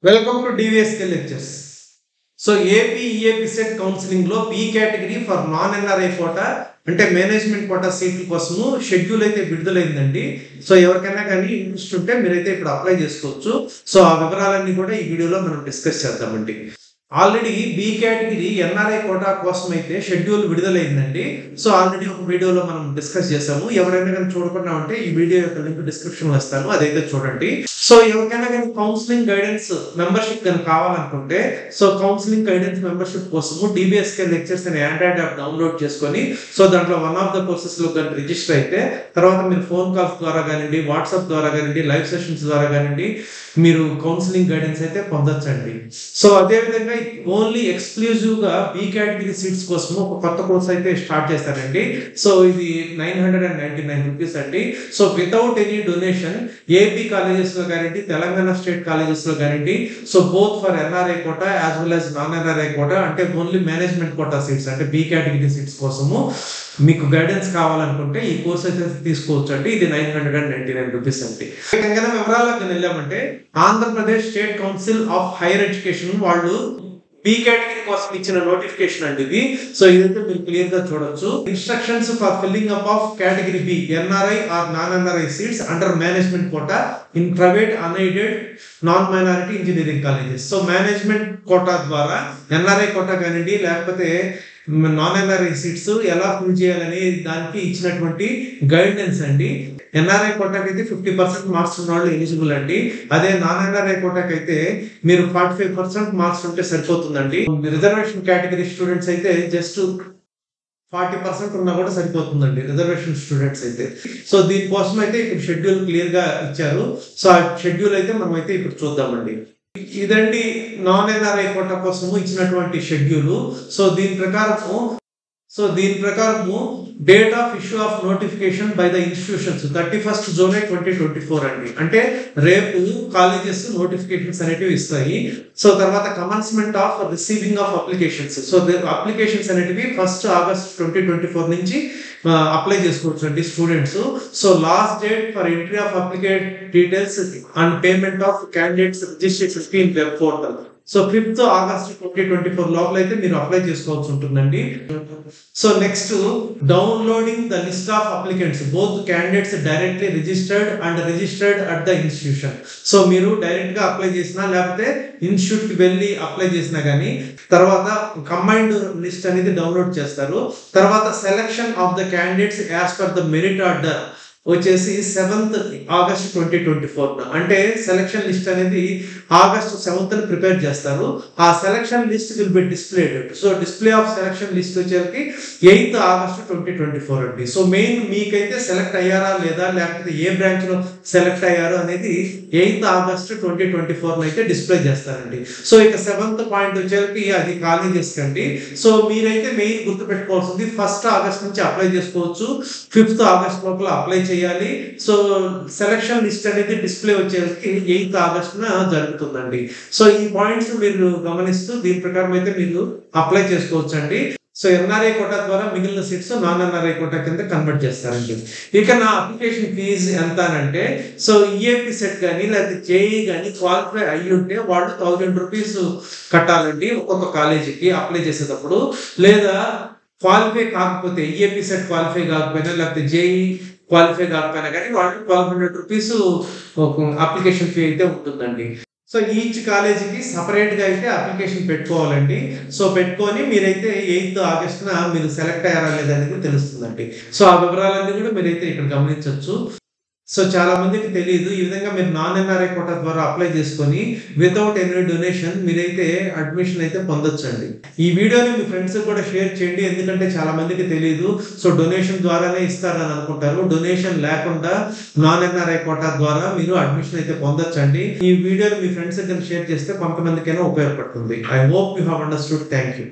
Welcome to DVSK lectures. So AP EAP set counseling లో B category for non NRI quota అంటే management quota సీట్ల కోసము schedule అయితే విడుదలైందండి. So ఎవరికైనా కానీ ఇంట్రెస్ట్ ఉంటే మీరైతే ఇప్పుడు అప్లై చేసుకోవచ్చు. సో ఆ వివరాలన్నీ కూడా ఈ వీడియోలో మనం డిస్కస్ చేద్దామండి. Already B category NRI quota కోసం అయితే షెడ్యూల్ విడుదలైందండి. సో ఆల్రెడీ ఒక వీడియోలో మనం డిస్కస్ చేసాము. ఎవరైనా కానీ చూడకుండా ఉంటే ఈ వీడియో యొక్క లింక్ డిస్క్రిప్షన్ లో ఇస్తాను, అదైతే చూడండి. సో ఎవరికైనా కానీ కౌన్సిలింగ్ గైడెన్స్ మెంబర్షిప్ కానీ కావాలనుకుంటే సో కౌన్సిలింగ్ గైడెన్స్ మెంబర్షిప్ కోసము DBSK లెక్చర్స్ అనే ఆండ్రాయిడ్ యాప్ డౌన్లోడ్ చేసుకొని సో దాంట్లో వన్ ఆఫ్ ద కోర్సెస్ లో కానీ రిజిస్టర్ అయితే తర్వాత మీరు ఫోన్ కాల్స్ ద్వారా కానివ్వండి, వాట్సాప్ ద్వారా కానివ్వండి, లైవ్ సెషన్స్ ద్వారా కానివ్వండి మీరు కౌన్సిలింగ్ గైడెన్స్ అయితే పొందొచ్చండి. సో అదే విధంగా ఓన్లీ ఎక్స్క్లూజివ్ గా బి కేటగిరీ సీట్స్ కోసం ఒక కొత్త కోర్స్ అయితే స్టార్ట్ చేస్తారండి. సో ఇది 999 రూపీస్ అండి. So without any donation AP colleges లో కానివ్వండి, తెలంగాణ స్టేట్ కాలేజెస్ లో కానివ్వండి, so both for NRI quota as well as non NRI quota అంటే ఓన్లీ మేనేజ్మెంట్ కోటా సీట్స్ అంటే బి కేటగిరీ సీట్స్ కోసము మీకు గైడెన్స్ కావాలనుకుంటే ఈ కోర్స్ అయితే తీసుకోవచ్చు అండి. ఇది 999 రూపీస్ అండి. తెలంగాణ వివరాలకు వెళ్ళామంటే Andhra Pradesh state council of higher education వాళ్ళు బి కేటగిరీ కోసం ఇచ్చిన నోటిఫికేషన్ అండి ఇది. సో ఇదైతే మీరు క్లియర్ గా చూడొచ్చు. Instructions for filling up of category B NRI or non NRI seats under management quota in private unaided non minority engineering colleges. So management quota ద్వారా ఎన్ఆర్ఐ కోటా కానివ్వండి లేకపోతే నాన్ ఎన్ఆర్ఐ సీట్స్ ఎలా fill చేయాలని దానికి ఇచ్చినటువంటి guidance అండి. NRI కోటాకి అయితే 50% marks ఉన్న వాళ్ళు ఎలిజిబుల్ అండి. అదే నాన్ ఎన్ఆర్ఐ కోటాకి అయితే మీరు 45% మార్క్స్ ఉంటే సరిపోతుందండి. రిజర్వేషన్ కేటగిరీ స్టూడెంట్స్ అయితే జస్ట్ 40% ఉన్నా కూడా సరిపోతుందండి రిజర్వేషన్ స్టూడెంట్స్ అయితే. సో దీనికోసం అయితే ఇప్పుడు షెడ్యూల్ క్లియర్ గా ఇచ్చారు. సో ఆ షెడ్యూల్ అయితే మనం అయితే ఇప్పుడు చూద్దామండి. ఇదండి నాన్ ఎన్ఆర్ఐ కోటా కోసము ఇచ్చినటువంటి షెడ్యూల్. సో దీని ప్రకారము date of issue of notification by the institutions 31st July 2024 అండి. అంటే రేపు కాలేజెస్ నోటిఫికేషన్స్ అనేటివి ఇస్తాయి. సో తర్వాత commencement of receiving of applications. So applications అనేటివి 1st August 2024 నుంచి అప్లై చేసుకోవచ్చు అండి students. So last date for entry of applicant details and payment of candidates registration fee in web portal. So 5th August 2024 లోపల అయితే మీరు apply చేసుకోవాల్సి ఉంటుందండి. So next downloading the list of applicants both candidates directly registered and registered at the institution. So మీరు direct గా apply చేసినా లేకపోతే institute కి వెళ్ళి అప్లై చేసినా గానీ తర్వాత కంబైన్డ్ లిస్ట్ అనేది డౌన్లోడ్ చేస్తారు. తర్వాత selection of the candidates as per the merit order వచ్చేసి 7th August 2024 అంటే సెలక్షన్ లిస్ట్ అనేది August 7th ప్రిపేర్ చేస్తారు. ఆ selection list will be displayed. So display of selection list వచ్చేసి 8th August 2024 అండి. సో మెయిన్ మీకైతే సెలెక్ట్ అయ్యారా లేదా లేకపోతే ఏ బ్రాంచ్ లో సెలెక్ట్ అయ్యారు అనేది 8th August 2024 అయితే డిస్ప్లే చేస్తారండి. సో ఇక 7th పాయింట్ వచ్చేసి అది కాలేజెస్ కండి. సో మీరైతే మెయిన్ గుర్తు పెట్టుకోవాల్సింది 1st August నుంచి అప్లై చేసుకోవచ్చు, 5th August లోపల అప్లై చేయాలి. సో సెలక్షన్ లిస్ట్ అనేది డిస్ప్లే వచ్చేసి 8th August జరుగుతుందండి. సో ఈ పాయింట్స్ మీరు గమనిస్తూ దీని ప్రకారం అయితే మీరు అప్లై చేసుకోవచ్చు అండి. సో ఎన్ఆర్ఐ కోటా ద్వారా మిగిలిన సీట్స్ నాన్ ఎన్ఆర్ఐ కోటా కింద కన్వర్ట్ చేస్తారండి. ఇక నా అప్లికేషన్ ఫీజు ఎంత అంటే సో ఈఏపీ సెట్ కానీ లేకపోతే జేఈ కానీ క్వాలిఫై అయ్యి ఉంటే వాళ్ళు 1000 రూపీస్ కట్టాలండి ఒక్కొక్క కాలేజీకి అప్లై చేసేటప్పుడు. లేదా క్వాలిఫై కాకపోతే ఈఏపీ సెట్ క్వాలిఫై కాకపోయినా లేకపోతే జేఈ క్వాలిఫై కాకపోయినా కానీ వాళ్ళు 1200 రూపీస్ అప్లికేషన్ ఫీ అయితే ఉంటుందండి. సో ఈచ్ కాలేజీకి సపరేట్ గా అయితే అప్లికేషన్ పెట్టుకోవాలండి. సో పెట్టుకొని మీరైతే 8th August మీరు సెలెక్ట్ అయ్యారా లేదా అనేది తెలుస్తుందండి. సో ఆ వివరాలన్నీ కూడా మీరైతే ఇక్కడ గమనించవచ్చు. సో చాలా మందికి తెలియదు ఈ విధంగా మీరు నాన్ ఎన్ఆర్ఐ కోటా ద్వారా అప్లై చేసుకొని వితౌట్ ఎనీ డొనేషన్ మీరైతే అడ్మిషన్ అయితే పొందొచ్చండి. ఈ వీడియోని మీ ఫ్రెండ్స్ కూడా షేర్ చేయండి, ఎందుకంటే చాలా మందికి తెలియదు. సో డొనేషన్ ద్వారానే ఇస్తారని అనుకుంటారు. డొనేషన్ లేకుండా నాన్ ఎన్ఆర్ఐ కోటా ద్వారా మీరు అడ్మిషన్ అయితే పొందొచ్చండి. ఈ వీడియోని మీ ఫ్రెండ్స్ దగ్గర షేర్ చేస్తే కొంతమందికైనా ఉపయోగపడుతుంది. I hope you have understood. Thank you.